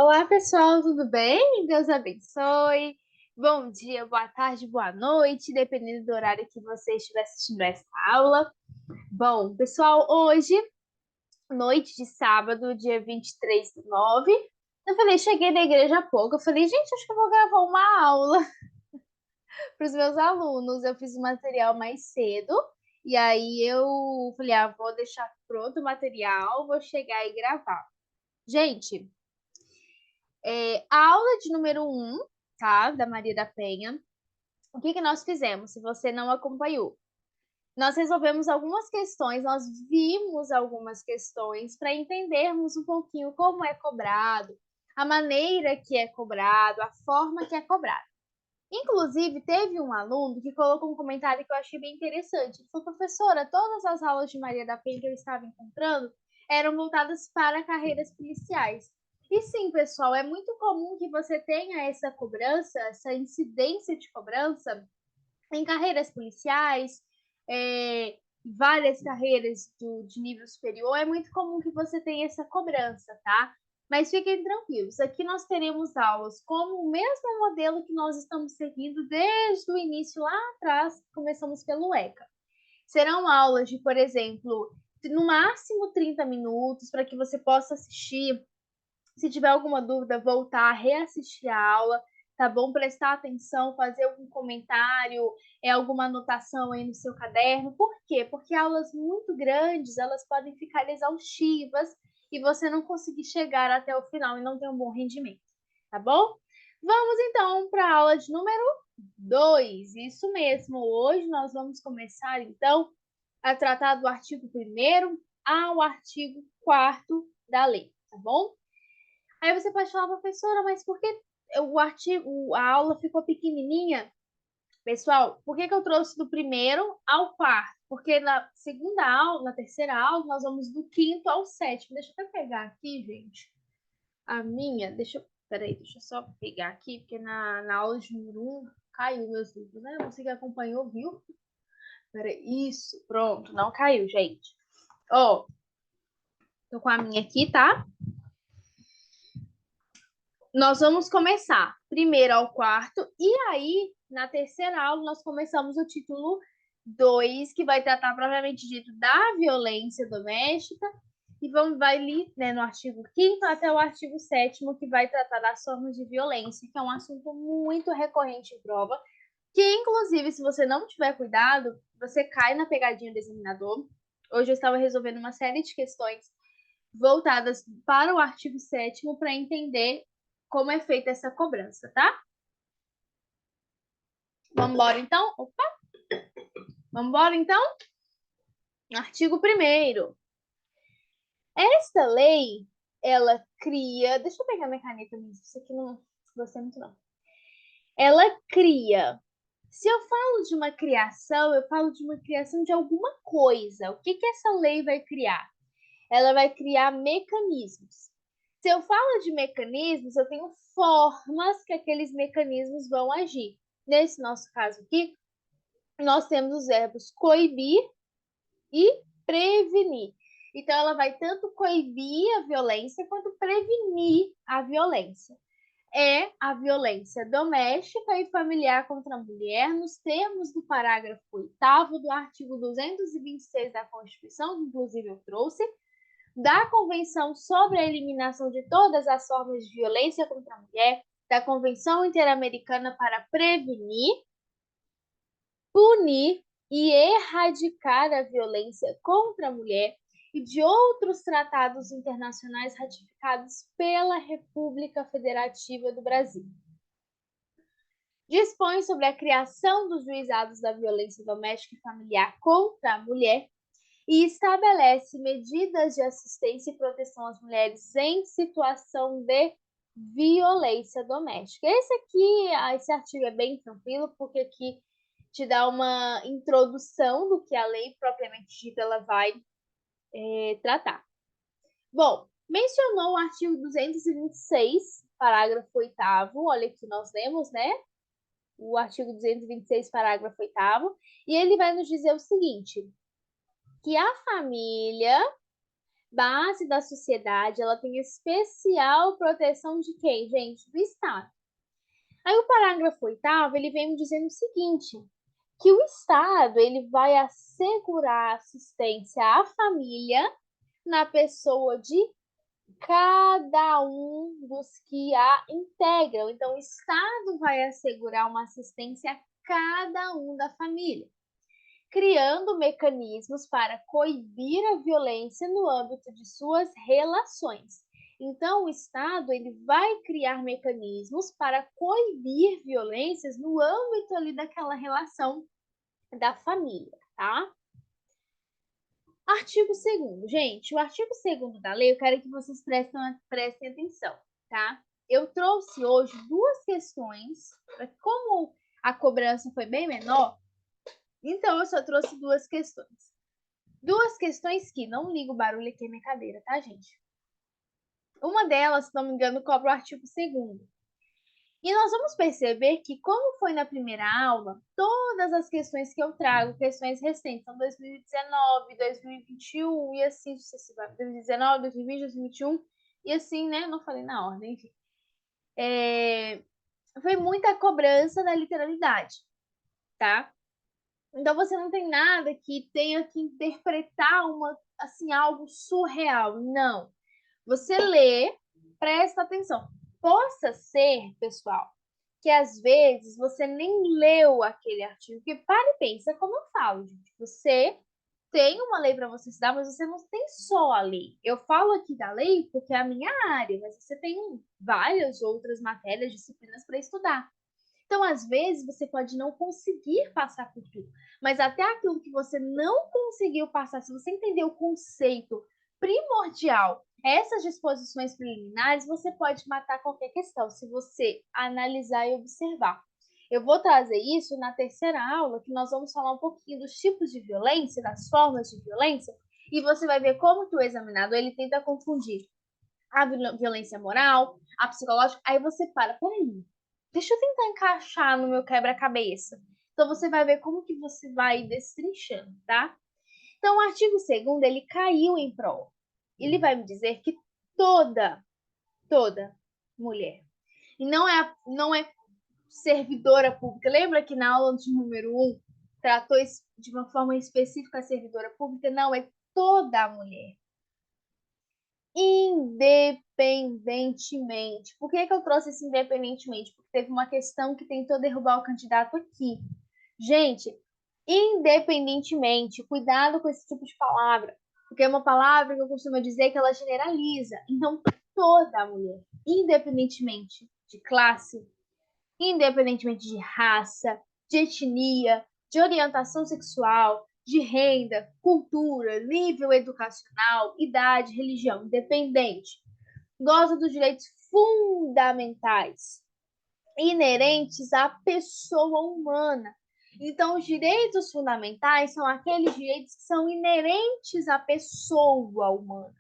Olá, pessoal, tudo bem? Deus abençoe. Bom dia, boa tarde, boa noite, dependendo do horário que você estiver assistindo essa aula. Bom, pessoal, hoje, noite de sábado, dia 23/9, eu falei, cheguei na igreja há pouco, eu falei, gente, acho que eu vou gravar uma aula para os meus alunos. Eu fiz o material mais cedo, e aí eu falei, vou deixar pronto o material, vou chegar e gravar. Gente, a aula de número 1, tá? Da Maria da Penha. O que que nós fizemos, se você não acompanhou? Nós resolvemos algumas questões, nós vimos algumas questões para entendermos um pouquinho como é cobrado, a maneira que é cobrado, a forma que é cobrado. Inclusive, teve um aluno que colocou um comentário que eu achei bem interessante. Ele falou, professora, todas as aulas de Maria da Penha que eu estava encontrando eram voltadas para carreiras policiais. E sim, pessoal, é muito comum que você tenha essa cobrança, essa incidência de cobrança em carreiras policiais, várias carreiras de nível superior. É muito comum que você tenha essa cobrança, tá? Mas fiquem tranquilos, aqui nós teremos aulas como o mesmo modelo que nós estamos seguindo desde o início lá atrás, começamos pelo ECA. Serão aulas de, por exemplo, no máximo 30 minutos, para que você possa assistir. Se tiver alguma dúvida, voltar, reassistir a aula, tá bom? Prestar atenção, fazer algum comentário, alguma anotação aí no seu caderno. Por quê? Porque aulas muito grandes, elas podem ficar exaustivas e você não conseguir chegar até o final e não ter um bom rendimento, tá bom? Vamos então para a aula de número 2. Isso mesmo, hoje nós vamos começar então a tratar do artigo 1º ao artigo 4º da lei, tá bom? Aí você pode falar, professora, mas por que a aula ficou pequenininha? Pessoal, por que que eu trouxe do 1º ao 4º? Porque na segunda aula, na terceira aula, nós vamos do 5º ao 7º. Deixa eu até pegar aqui, gente. A minha, peraí, deixa eu só pegar aqui, porque na aula de número 1 caiu meus livros, né? Você que acompanhou, viu? Peraí, isso, pronto, não caiu, gente. Ó, tô com a minha aqui, tá? Nós vamos começar 1º ao 4º, e aí, na terceira aula, nós começamos o título 2, que vai tratar, propriamente dito, da violência doméstica, e vai ali, né, no artigo 5º até o artigo 7º, que vai tratar das formas de violência, que é um assunto muito recorrente em prova, que, inclusive, se você não tiver cuidado, você cai na pegadinha do examinador. Hoje eu estava resolvendo uma série de questões voltadas para o artigo 7º para entender como é feita essa cobrança, tá? Vamos embora então? Opa! Vamos embora então? Artigo 1º. Esta lei, ela cria... Deixa eu pegar minha caneta mesmo, isso aqui não gostei muito não. Ela cria... Se eu falo de uma criação, eu falo de uma criação de alguma coisa. O que que essa lei vai criar? Ela vai criar mecanismos. Se eu falo de mecanismos, eu tenho formas que aqueles mecanismos vão agir. Nesse nosso caso aqui, nós temos os verbos coibir e prevenir. Então, ela vai tanto coibir a violência quanto prevenir a violência. É a violência doméstica e familiar contra a mulher, nos termos do parágrafo 8º do artigo 226 da Constituição, que inclusive eu trouxe, da Convenção sobre a Eliminação de Todas as Formas de Violência contra a Mulher, da Convenção Interamericana para Prevenir, Punir e Erradicar a Violência contra a Mulher e de outros tratados internacionais ratificados pela República Federativa do Brasil. Dispõe sobre a criação dos juizados da violência doméstica e familiar contra a mulher e estabelece medidas de assistência e proteção às mulheres em situação de violência doméstica. Esse artigo é bem tranquilo, porque aqui te dá uma introdução do que a lei propriamente dita ela vai tratar. Bom, mencionou o artigo 226, parágrafo 8º, olha que nós lemos, né? O artigo 226, parágrafo 8º, e ele vai nos dizer o seguinte, que a família base da sociedade, ela tem especial proteção de quem, gente? Do Estado. Aí o parágrafo 8º, ele vem me dizendo o seguinte, que o Estado, ele vai assegurar assistência à família na pessoa de cada um dos que a integram. Então, o Estado vai assegurar uma assistência a cada um da família, criando mecanismos para coibir a violência no âmbito de suas relações. Então, o Estado ele vai criar mecanismos para coibir violências no âmbito ali daquela relação da família, tá? Artigo 2º, gente, o artigo 2º da lei, eu quero que vocês prestem atenção, tá? Eu trouxe hoje duas questões, como a cobrança foi bem menor, então eu só trouxe duas questões. Duas questões que, não liga o barulho aqui na minha cadeira, tá, gente? Uma delas, se não me engano, cobra o artigo 2º. E nós vamos perceber que, como foi na primeira aula, todas as questões que eu trago, questões recentes, são 2019, 2021 e assim sucessivamente. 2019, 2020, 2021 e assim, né? Não falei na ordem, enfim. Foi muita cobrança da literalidade, tá? Então você não tem nada que tenha que interpretar assim, algo surreal. Não. Você lê, presta atenção. Possa ser, pessoal, que às vezes você nem leu aquele artigo, porque para e pensa como eu falo, gente. Você tem uma lei para você estudar, mas você não tem só a lei. Eu falo aqui da lei porque é a minha área, mas você tem várias outras matérias, disciplinas para estudar. Então, às vezes, você pode não conseguir passar por tudo, mas até aquilo que você não conseguiu passar, se você entender o conceito primordial, essas disposições preliminares, você pode matar qualquer questão, se você analisar e observar. Eu vou trazer isso na terceira aula, que nós vamos falar um pouquinho dos tipos de violência, das formas de violência, e você vai ver como que o examinador ele tenta confundir a violência moral, a psicológica. Aí você peraí, deixa eu tentar encaixar no meu quebra-cabeça. Então você vai ver como que você vai destrinchando, tá? Então o artigo 2º, ele caiu em prova. Ele vai me dizer que toda mulher, e não é servidora pública. Lembra que na aula de número 1 tratou de uma forma específica a servidora pública? Não, é toda mulher. Independentemente. Por que eu trouxe esse independentemente? Porque teve uma questão que tentou derrubar o candidato aqui. Gente, independentemente, cuidado com esse tipo de palavra, porque é uma palavra que eu costumo dizer que ela generaliza. Então, toda mulher, independentemente de classe, independentemente de raça, de etnia, de orientação sexual, de renda, cultura, nível educacional, idade, religião, independente, goza dos direitos fundamentais inerentes à pessoa humana. Então, os direitos fundamentais são aqueles direitos que são inerentes à pessoa humana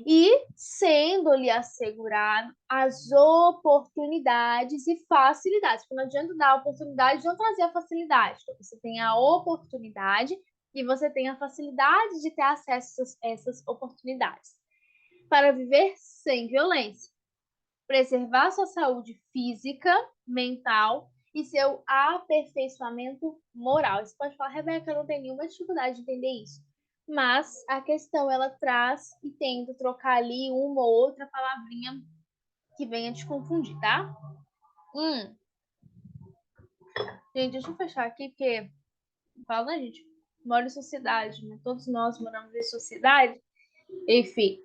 e sendo-lhe assegurado as oportunidades e facilidades. Porque não adianta dar a oportunidade de não trazer a facilidade. Então, você tem a oportunidade e você tem a facilidade de ter acesso a essas oportunidades. Para viver sem violência, preservar sua saúde física, mental e seu aperfeiçoamento moral. Você pode falar, Rebeca, eu não tenho nenhuma dificuldade de entender isso. Mas a questão ela traz e tenta trocar ali uma ou outra palavrinha que venha te confundir, tá? Gente, deixa eu fechar aqui, porque fala, né, gente? Mora em sociedade, né? Todos nós moramos em sociedade. Enfim.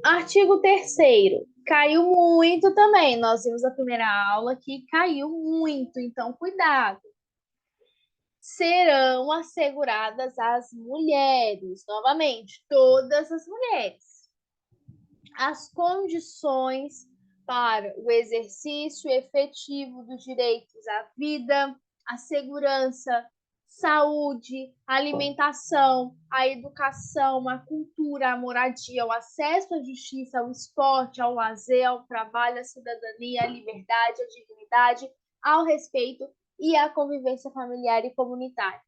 Artigo 3º. Caiu muito também. Nós vimos a primeira aula que caiu muito, então cuidado. Serão asseguradas às mulheres, novamente, todas as mulheres, as condições para o exercício efetivo dos direitos à vida, à segurança, saúde, alimentação, a educação, a cultura, a moradia, o acesso à justiça, ao esporte, ao lazer, ao trabalho, à cidadania, à liberdade, à dignidade, ao respeito e à convivência familiar e comunitária.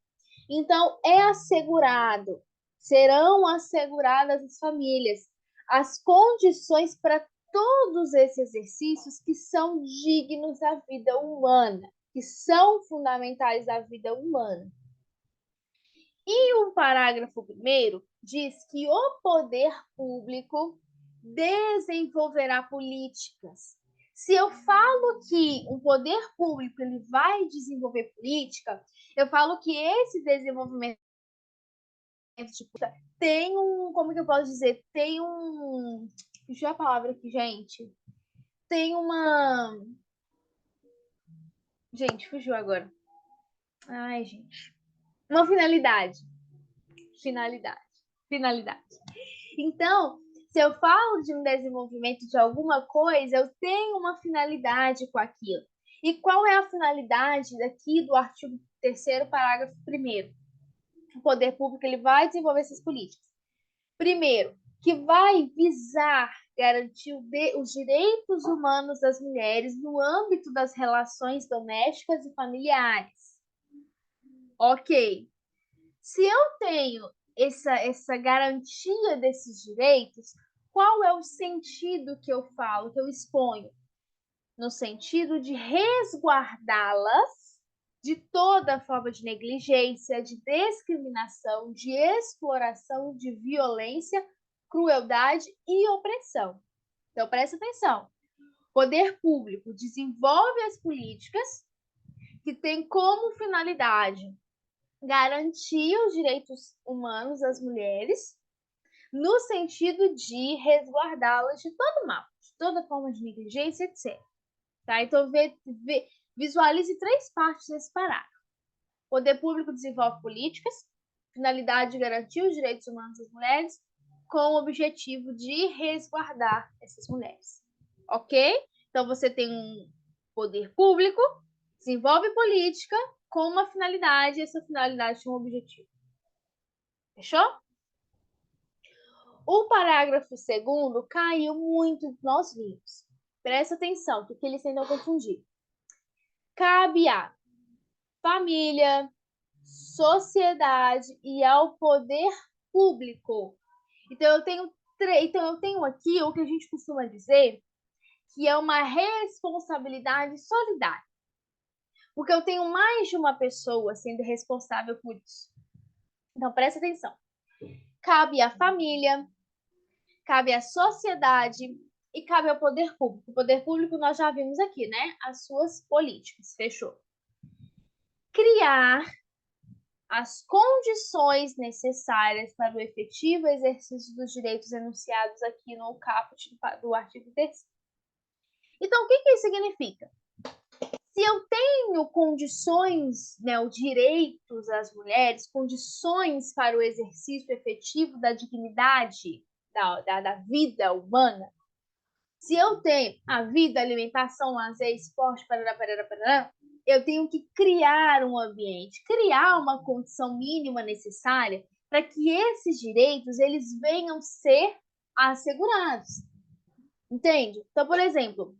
Então, é assegurado serão asseguradas às famílias as condições para todos esses exercícios que são dignos da vida humana, que são fundamentais à vida humana. E o parágrafo 1º diz que o poder público desenvolverá políticas. Se eu falo que o poder público ele vai desenvolver política, eu falo que esse desenvolvimento tem como que eu posso dizer? Fugiu a palavra aqui, gente. Tem uma... Gente, fugiu agora. Ai, gente. Uma finalidade. Finalidade. Então, se eu falo de um desenvolvimento de alguma coisa, eu tenho uma finalidade com aquilo. E qual é a finalidade daqui do artigo 3º, parágrafo 1º? O poder público ele vai desenvolver essas políticas. Primeiro, que vai visar garantir os direitos humanos das mulheres no âmbito das relações domésticas e familiares. Ok. Se eu tenho essa garantia desses direitos, qual é o sentido que eu falo, que eu exponho? No sentido de resguardá-las de toda forma de negligência, de discriminação, de exploração, de violência, crueldade e opressão. Então, presta atenção. O poder público desenvolve as políticas que têm como finalidade garantir os direitos humanos das mulheres no sentido de resguardá-las de todo mal, de toda forma de negligência, etc. Tá? Então, visualize 3 partes desse parágrafo. O poder público desenvolve políticas, finalidade de garantir os direitos humanos das mulheres, com o objetivo de resguardar essas mulheres. Ok? Então, você tem um poder público, desenvolve política com uma finalidade, e essa finalidade tem um objetivo. Fechou? O parágrafo 2º caiu muito nos livros. Presta atenção, porque eles tentam confundir. Cabe à família, sociedade e ao poder público. Então eu tenho aqui o que a gente costuma dizer que é uma responsabilidade solidária. Porque eu tenho mais de uma pessoa sendo responsável por isso. Então presta atenção. Cabe à família, cabe à sociedade e cabe ao poder público. O poder público nós já vimos aqui, né? As suas políticas. Fechou. Criar as condições necessárias para o efetivo exercício dos direitos enunciados aqui no caput do artigo 3º. Então, o que isso significa? Se eu tenho condições, né, os direitos às mulheres, condições para o exercício efetivo da dignidade da vida humana, se eu tenho a vida, alimentação, lazer, esporte, parará, eu tenho que criar um ambiente, criar uma condição mínima necessária para que esses direitos eles venham ser assegurados. Entende? Então, por exemplo,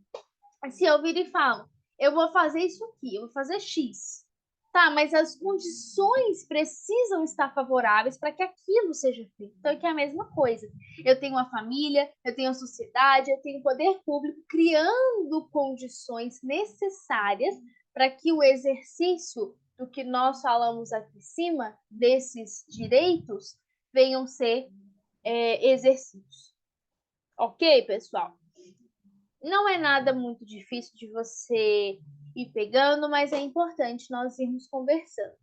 se eu vir e falo, eu vou fazer isso aqui, eu vou fazer X. Tá, mas as condições precisam estar favoráveis para que aquilo seja feito. Então, aqui é a mesma coisa. Eu tenho uma família, eu tenho a sociedade, eu tenho o poder público criando condições necessárias para que o exercício do que nós falamos aqui em cima, desses direitos, venham ser exercícios. Ok, pessoal? Não é nada muito difícil de você ir pegando, mas é importante nós irmos conversando.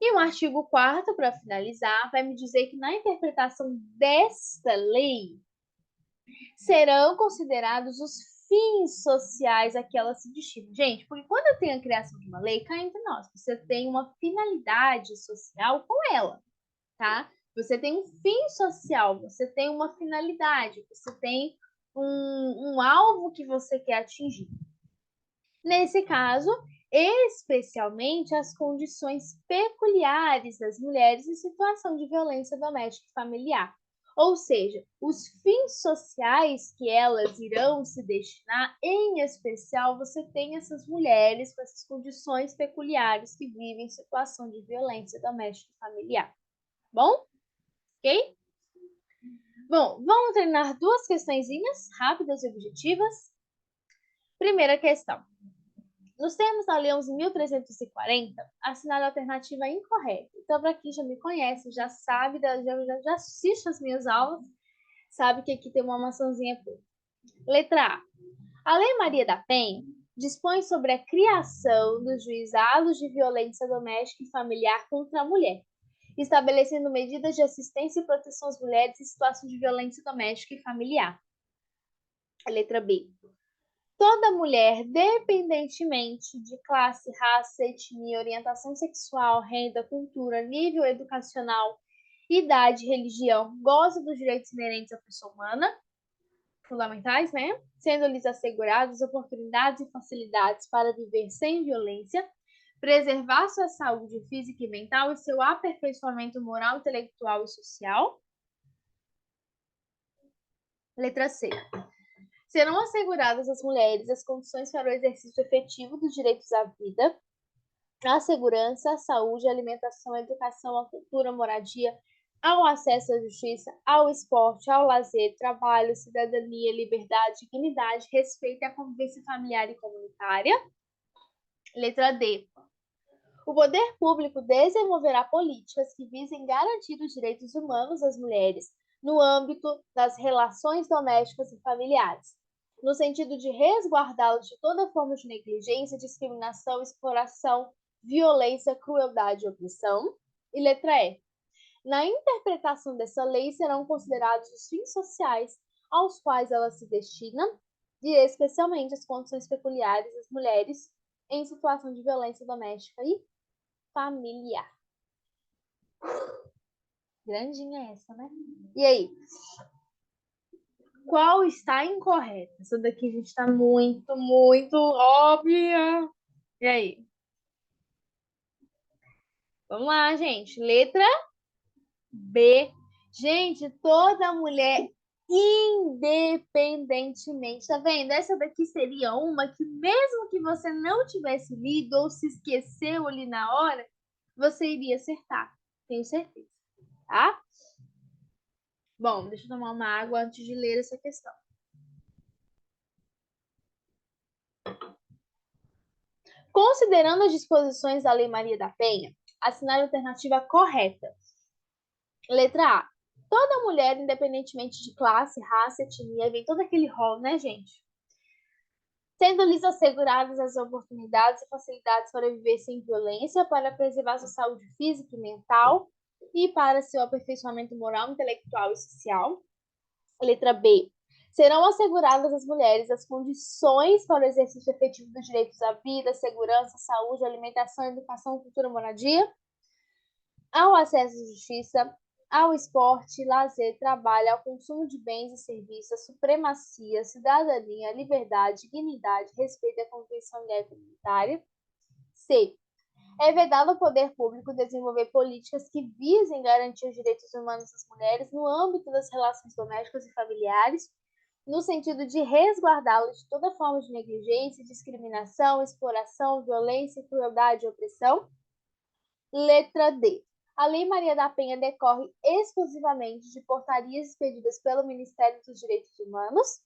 E o artigo 4º, para finalizar, vai me dizer que na interpretação desta lei serão considerados os fins sociais a que ela se destina. Gente, porque quando eu tenho a criação de uma lei, cá entre nós, você tem uma finalidade social com ela, tá? Você tem um fim social, você tem uma finalidade, você tem um alvo que você quer atingir. Nesse caso, especialmente as condições peculiares das mulheres em situação de violência doméstica e familiar. Ou seja, os fins sociais que elas irão se destinar, em especial, você tem essas mulheres com essas condições peculiares que vivem em situação de violência doméstica e familiar. Bom? Ok? Bom, vamos treinar duas questõezinhas rápidas e objetivas. Primeira questão. Nos termos da Lei 11.340, assinale a alternativa incorreta. Então, para quem já me conhece, já sabe, já assiste as minhas aulas, sabe que aqui tem uma maçãzinha preta. Letra A. A Lei Maria da Penha dispõe sobre a criação dos juizados de violência doméstica e familiar contra a mulher, estabelecendo medidas de assistência e proteção às mulheres em situação de violência doméstica e familiar. Letra B. Toda mulher, independentemente de classe, raça, etnia, orientação sexual, renda, cultura, nível educacional, idade, religião, goza dos direitos inerentes à pessoa humana, fundamentais, né? Sendo-lhes asseguradas oportunidades e facilidades para viver sem violência, preservar sua saúde física e mental e seu aperfeiçoamento moral, intelectual e social. Letra C. Serão asseguradas às mulheres as condições para o exercício efetivo dos direitos à vida, à segurança, à saúde, à alimentação, à educação, à cultura, à moradia, ao acesso à justiça, ao esporte, ao lazer, trabalho, cidadania, liberdade, dignidade, respeito à convivência familiar e comunitária. Letra D. O poder público desenvolverá políticas que visem garantir os direitos humanos das mulheres no âmbito das relações domésticas e familiares, no sentido de resguardá-los de toda forma de negligência, discriminação, exploração, violência, crueldade e opressão. E letra E. Na interpretação dessa lei serão considerados os fins sociais aos quais ela se destina, e especialmente as condições peculiares das mulheres em situação de violência doméstica e familiar. Grandinha essa, né? E aí? Qual está incorreta? Essa daqui a gente está muito óbvia. E aí? Vamos lá, gente. Letra B. Gente, toda mulher, independentemente, tá vendo? Essa daqui seria uma que, mesmo que você não tivesse lido ou se esqueceu ali na hora, você iria acertar. Tenho certeza. Tá? Bom, deixa eu tomar uma água antes de ler essa questão. Considerando as disposições da Lei Maria da Penha, assinar a alternativa correta. Letra A. Toda mulher, independentemente de classe, raça, etnia, vem todo aquele rol, né, gente? Sendo-lhes asseguradas as oportunidades e facilidades para viver sem violência, para preservar sua saúde física e mental e para seu aperfeiçoamento moral, intelectual e social. Letra B. Serão asseguradas às mulheres as condições para o exercício efetivo dos direitos à vida, segurança, saúde, alimentação, educação, cultura, moradia, ao acesso à justiça, ao esporte, lazer, trabalho, ao consumo de bens e serviços, à supremacia, cidadania, liberdade, dignidade, respeito à convivência familiar e comunitária. C. É vedado ao poder público desenvolver políticas que visem garantir os direitos humanos das mulheres no âmbito das relações domésticas e familiares, no sentido de resguardá-los de toda forma de negligência, discriminação, exploração, violência, crueldade e opressão. Letra D. A Lei Maria da Penha decorre exclusivamente de portarias expedidas pelo Ministério dos Direitos Humanos.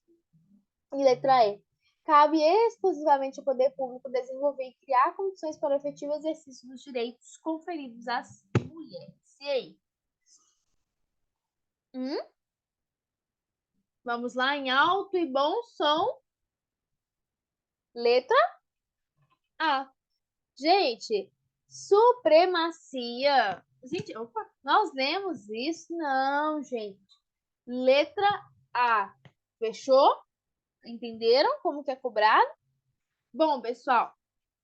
E letra E. Cabe exclusivamente ao poder público desenvolver e criar condições para o efetivo exercício dos direitos conferidos às mulheres. E aí? Vamos lá, em alto e bom som. Letra A. Gente, supremacia. Gente, opa, nós lemos isso? Não, gente. Letra A. Fechou? Entenderam como que é cobrado? Bom, pessoal,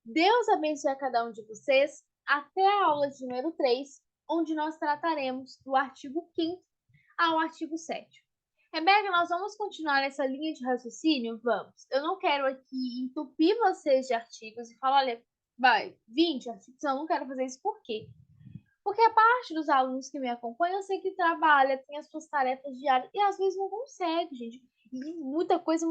Deus abençoe a cada um de vocês. Até a aula de número 3, onde nós trataremos do artigo 5º ao artigo 7º. Rebeca, nós vamos continuar nessa linha de raciocínio? Vamos. Eu não quero aqui entupir vocês de artigos e falar, olha, vai, 20 artigos. Não, não quero fazer isso. Por quê? Porque a parte dos alunos que me acompanham, eu sei que trabalha, tem as suas tarefas diárias e às vezes não consegue, gente. E muita coisa.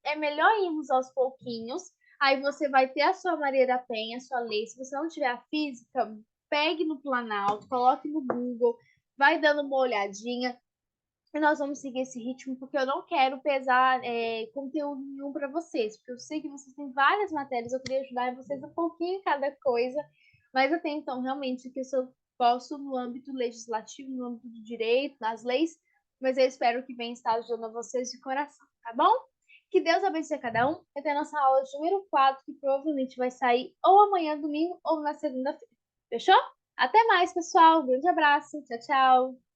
É melhor irmos aos pouquinhos. Aí você vai ter a sua Maria da Penha, a sua lei. Se você não tiver a física, pegue no Planalto, coloque no Google, vai dando uma olhadinha. E nós vamos seguir esse ritmo porque eu não quero pesar conteúdo nenhum para vocês, porque eu sei que vocês têm várias matérias, eu queria ajudar vocês um pouquinho em cada coisa, mas até então, realmente, que eu só posso no âmbito legislativo, no âmbito do direito, nas leis, mas eu espero que venha estar ajudando a vocês de coração, tá bom? Que Deus abençoe a cada um. Até a nossa aula de número 4, que provavelmente vai sair ou amanhã, domingo, ou na segunda-feira. Fechou? Até mais, pessoal. Um grande abraço. Tchau, tchau.